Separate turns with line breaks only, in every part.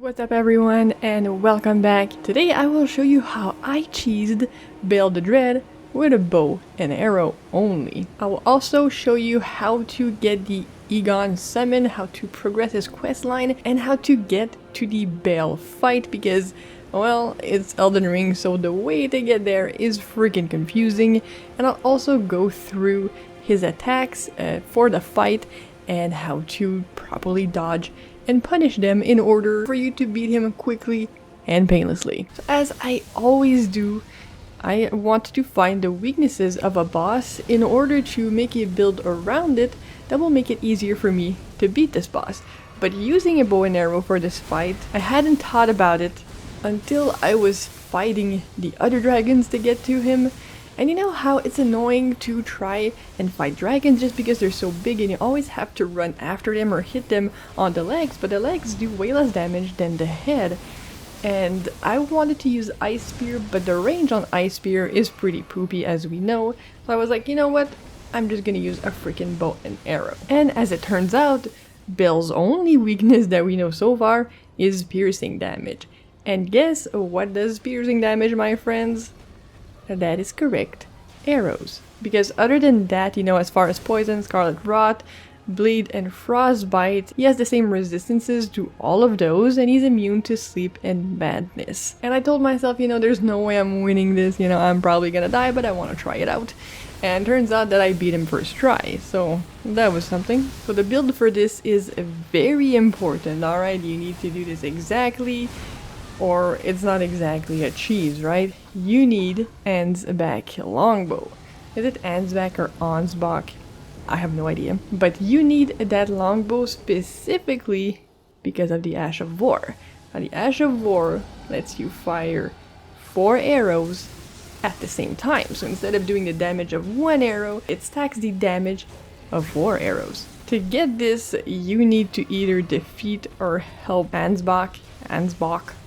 What's up everyone and welcome back. Today I will show you how I cheesed Bayle the Dread with a bow and arrow only. I will also show you how to get the Igon summon, how to progress his questline, and how to get to the Bayle fight because, well, it's Elden Ring, so the way to get there is freaking confusing. And I'll also go through his attacks for the fight and how to properly dodge and punish them in order for you to beat him quickly and painlessly. So as I always do, I want to find the weaknesses of a boss in order to make a build around it that will make it easier for me to beat this boss. But using a bow and arrow for this fight, I hadn't thought about it until I was fighting the other dragons to get to him. And you know how it's annoying to try and fight dragons just because they're so big and you always have to run after them or hit them on the legs, but the legs do way less damage than the head. And I wanted to use Ice Spear, but the range on Ice Spear is pretty poopy as we know. So I was like, you know what? I'm just gonna use a freaking bow and arrow. And as it turns out, Bayle's only weakness that we know so far is piercing damage. And guess what does piercing damage, my friends? That is correct, arrows. Because other than that, you know, as far as poison, scarlet rot, bleed, and frostbite, he has the same resistances to all of those, and he's immune to sleep and madness. And I told myself, you know, there's no way I'm winning this, you know, I'm probably gonna die, but I want to try it out. And turns out that I beat him first try, so that was something. So the build for this is very important, alright? You need to do this exactly, or it's not exactly a cheese, right? You need Ansbach longbow. Is it Ansbach or Ansbach? I have no idea. But you need that longbow specifically because of the Ash of War. Now the Ash of War lets you fire 4 arrows at the same time. So instead of doing the damage of 1 arrow, it stacks the damage of 4 arrows. To get this, you need to either defeat or help Ansbach,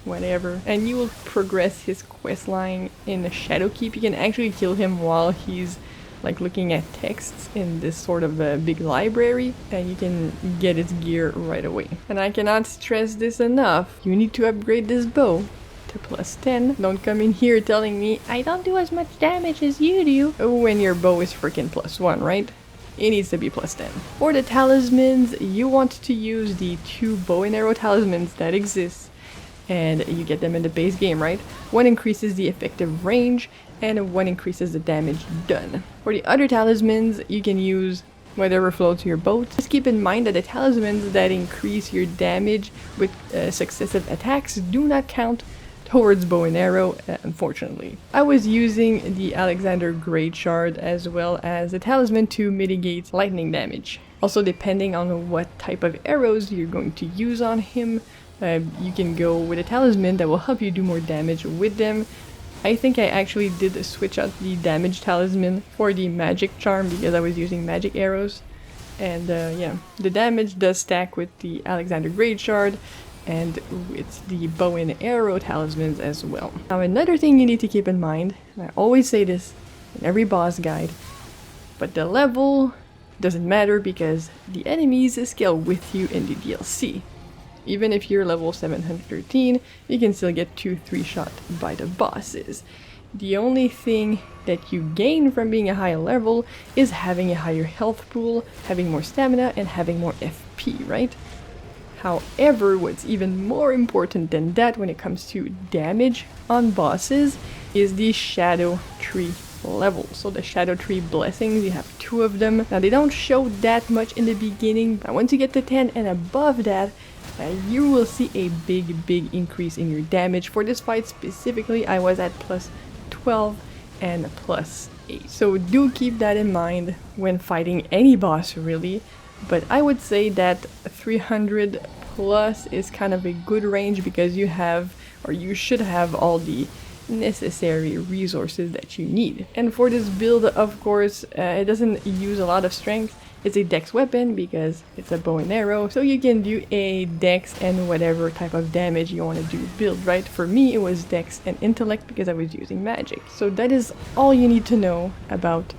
whatever, and you will progress his questline in Shadowkeep. You can actually kill him while he's like looking at texts in this sort of a big library, and you can get his gear right away. And I cannot stress this enough, you need to upgrade this bow to +10. Don't come in here telling me I don't do as much damage as you do when your bow is freaking +1, right? It needs to be +10. For the talismans, you want to use the 2 bow and arrow talismans that exist, and you get them in the base game, right? One increases the effective range, and one increases the damage done. For the other talismans, you can use whatever floats your boat. Just keep in mind that the talismans that increase your damage with successive attacks do not count towards bow and arrow, unfortunately. I was using the Alexander Great Shard as well as the talisman to mitigate lightning damage. Also, depending on what type of arrows you're going to use on him, you can go with a talisman that will help you do more damage with them. I think I actually did switch out the damage talisman for the magic charm because I was using magic arrows. And yeah, the damage does stack with the Alexander Great Shard and with the bow and arrow talismans as well. Now another thing you need to keep in mind, and I always say this in every boss guide, but the level doesn't matter because the enemies scale with you in the DLC. Even if you're level 713, you can still get 2-3 shot by the bosses. The only thing that you gain from being a higher level is having a higher health pool, having more stamina, and having more FP, right? However, what's even more important than that when it comes to damage on bosses is the Shadow Tree level. So the Shadow Tree blessings, you have 2 of them. Now they don't show that much in the beginning, but once you get to 10 and above that, you will see a big increase in your damage. For this fight specifically, I was at +12 and +8. So do keep that in mind when fighting any boss really. But I would say that 300 plus is kind of a good range because you have, or you should have, all the necessary resources that you need. And for this build, of course, it doesn't use a lot of strength. It's a dex weapon because it's a bow and arrow, so you can do a dex and whatever type of damage you want to do build, right? For me, it was dex and intellect because I was using magic. So that is all you need to know about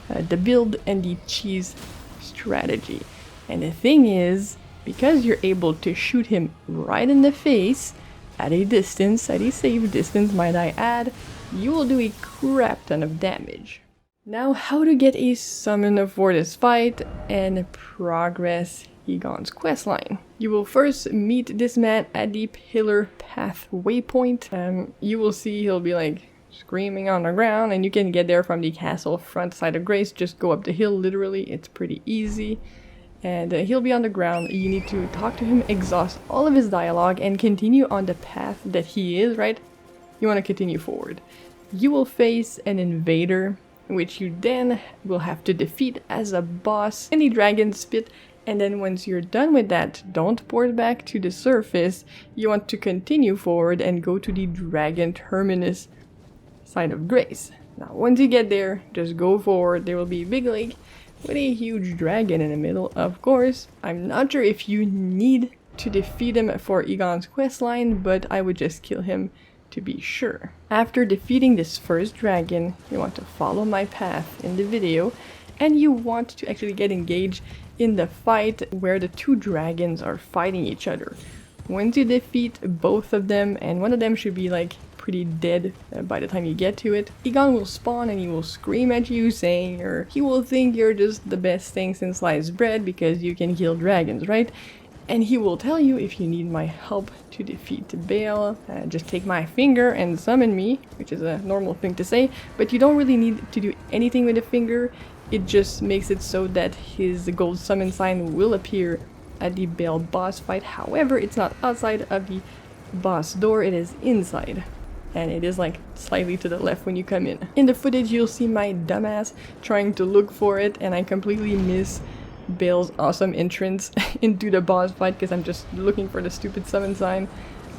the build and the cheese strategy. And the thing is, because you're able to shoot him right in the face at a distance, at a safe distance might I add, you will do a crap ton of damage. Now, how to get a summon for this fight and progress Igon's questline. You will first meet this man at the Pillar Path waypoint. You will see he'll be like screaming on the ground, and you can get there from the castle front side of Grace. Just go up the hill, literally, it's pretty easy. And he'll be on the ground. You need to talk to him, exhaust all of his dialogue, and continue on the path that he is, right? You want to continue forward. You will face an invader, which you then will have to defeat as a boss in the Dragon's Pit. And then once you're done with that, don't port back to the surface. You want to continue forward and go to the Dragon Terminus side of Grace. Now, once you get there, just go forward. There will be a big lake with a huge dragon in the middle, of course. I'm not sure if you need to defeat him for Igon's questline, but I would just kill him to be sure. After defeating this first dragon, you want to follow my path in the video, and you want to actually get engaged in the fight where the two dragons are fighting each other. Once you defeat both of them, and one of them should be like pretty dead by the time you get to it, Igon will spawn and he will scream at you saying, or he will think you're just the best thing since sliced bread because you can kill dragons, right? And he will tell you, if you need my help to defeat Bayle, just take my finger and summon me, which is a normal thing to say, but you don't really need to do anything with the finger. It just makes it so that his gold summon sign will appear at the Bayle boss fight. However, it's not outside of the boss door, it is inside. And it is like slightly to the left when you come in. In the footage, you'll see my dumbass trying to look for it, and I completely miss Bayle's awesome entrance into the boss fight because I'm just looking for the stupid summon sign.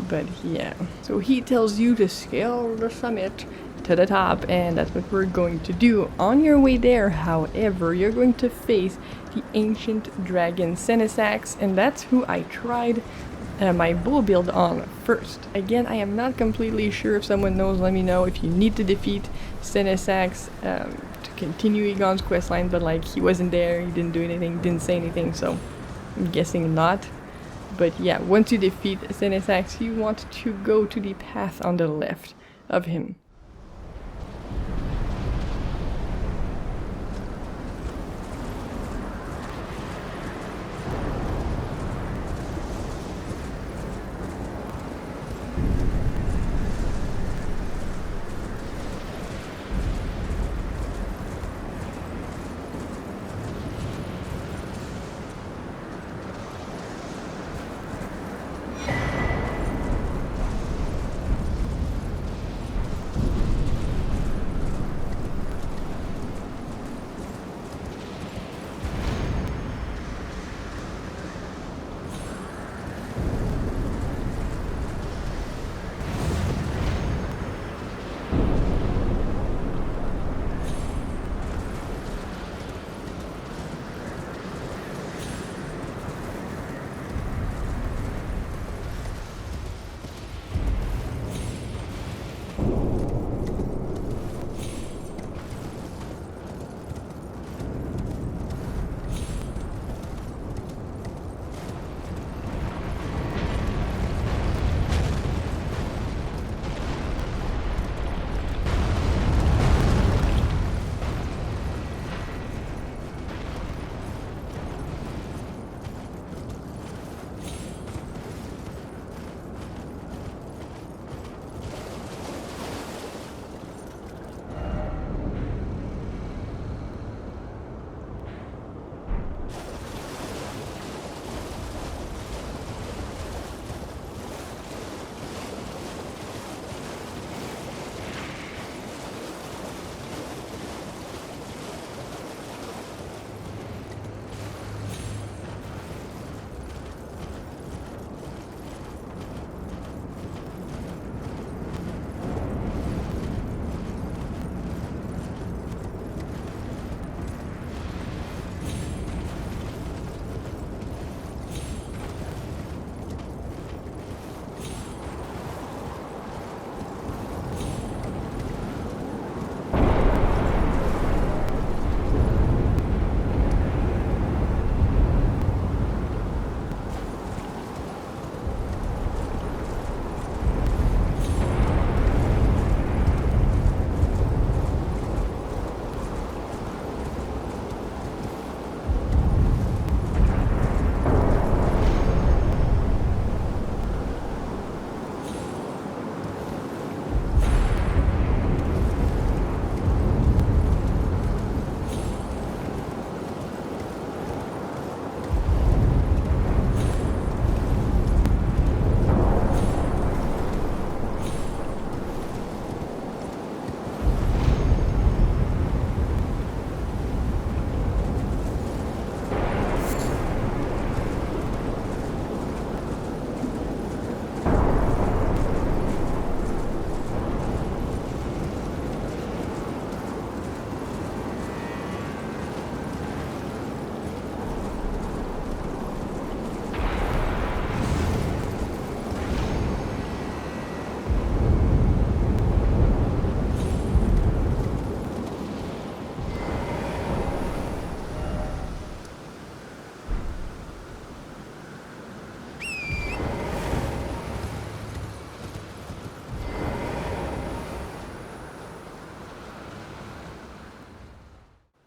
But yeah, so he tells you to scale the summit to the top, and that's what we're going to do. On your way there, however, you're going to face the ancient dragon Senesax, and that's who I tried my bull build on first. Again, I am not completely sure. If someone knows, let me know. If you need to defeat Senesax to continue Igon's questline, but like he wasn't there, he didn't do anything, didn't say anything, so I'm guessing not. But yeah, once you defeat Senesax, you want to go to the path on the left of him.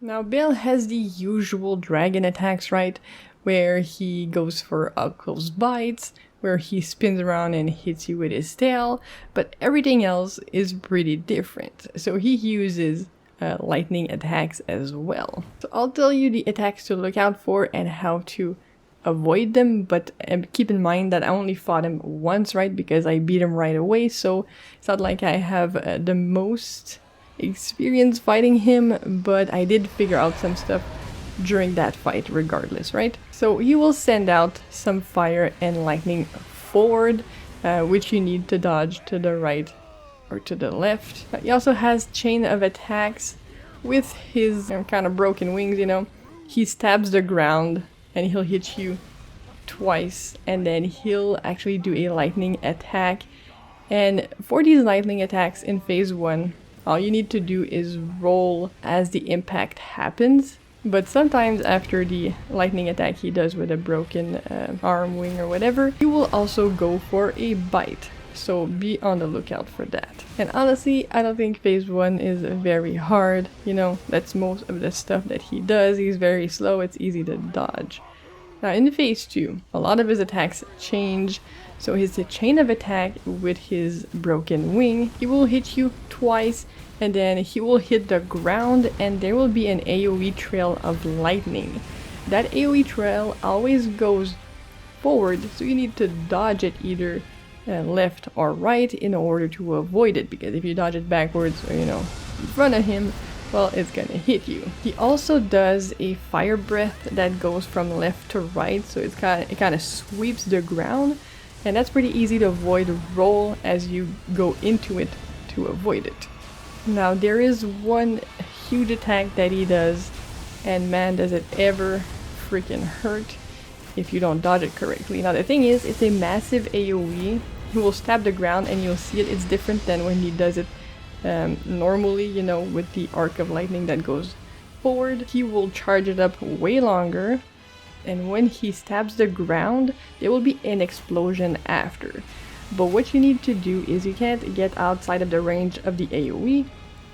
Now Bayle has the usual dragon attacks, right? Where he goes for up close bites, where he spins around and hits you with his tail, but everything else is pretty different. So he uses lightning attacks as well. So I'll tell you the attacks to look out for and how to avoid them, but keep in mind that I only fought him once, right? Because I beat him right away, so it's not like I have the most experience fighting him, but I did figure out some stuff during that fight regardless, right? So he will send out some fire and lightning forward, which you need to dodge to the right or to the left. He also has chain of attacks with his kind of broken wings, you know. He stabs the ground and he'll hit you twice, and then he'll actually do a lightning attack. And for these lightning attacks in phase 1, all you need to do is roll as the impact happens. But sometimes after the lightning attack he does with a broken arm, wing or whatever, he will also go for a bite. So be on the lookout for that. And honestly, I don't think phase 1 is very hard. You know, that's most of the stuff that he does. He's very slow, it's easy to dodge. Now in phase 2, a lot of his attacks change. So his chain of attack with his broken wing, he will hit you twice, and then he will hit the ground and there will be an AoE trail of lightning. That AoE trail always goes forward, so you need to dodge it either left or right in order to avoid it, because if you dodge it backwards or, you know, in front of him, well, it's gonna hit you. He also does a fire breath that goes from left to right, so it kind of sweeps the ground, and that's pretty easy to avoid. Roll as you go into it to avoid it. Now there is one huge attack that he does, and man does it ever freaking hurt if you don't dodge it correctly. Now the thing is, it's a massive AoE. He will stab the ground and you'll see it. It's different than when he does it normally, you know, with the arc of lightning that goes forward. He will charge it up way longer, and when he stabs the ground, there will be an explosion after. But what you need to do is you can't get outside of the range of the AoE.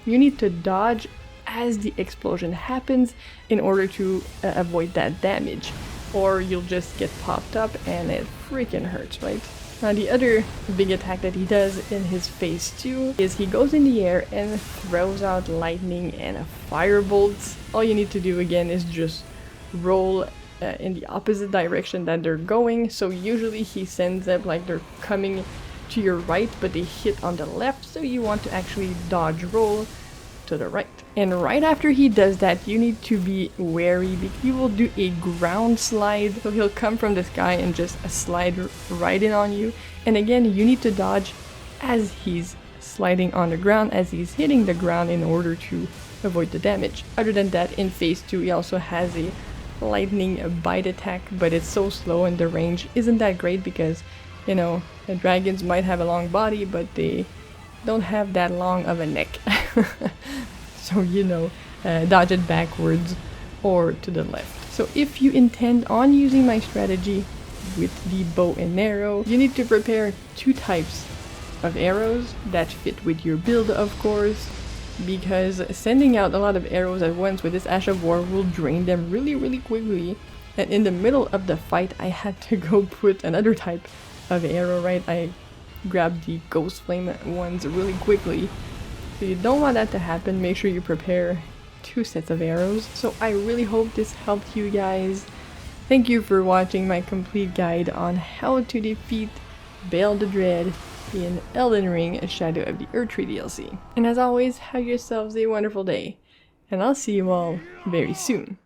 You need to dodge as the explosion happens in order to avoid that damage, or you'll just get popped up and it freaking hurts, right? Now the other big attack that he does in his phase 2 is he goes in the air and throws out lightning and firebolts. All you need to do again is just roll in the opposite direction that they're going. So usually he sends them like they're coming to your right, but they hit on the left, so you want to actually dodge roll to the right. And right after he does that, you need to be wary because he will do a ground slide. So he'll come from the sky and just slide right in on you. And again, you need to dodge as he's sliding on the ground, as he's hitting the ground, in order to avoid the damage. Other than that, in phase 2 he also has a lightning bite attack, but it's so slow and the range isn't that great because, you know, the dragons might have a long body, but they don't have that long of a neck. So, you know, dodge it backwards or to the left. So if you intend on using my strategy with the bow and arrow, you need to prepare 2 types of arrows that fit with your build, of course, because sending out a lot of arrows at once with this Ash of War will drain them really quickly. And in the middle of the fight I had to go put another type of arrow, right? I grabbed the Ghost Flame ones really quickly. So you don't want that to happen. Make sure you prepare 2 sets of arrows. So I really hope this helped you guys. Thank you for watching my complete guide on how to defeat Bayle the Dread in Elden Ring Shadow of the Erdtree DLC. And as always, have yourselves a wonderful day, and I'll see you all very soon.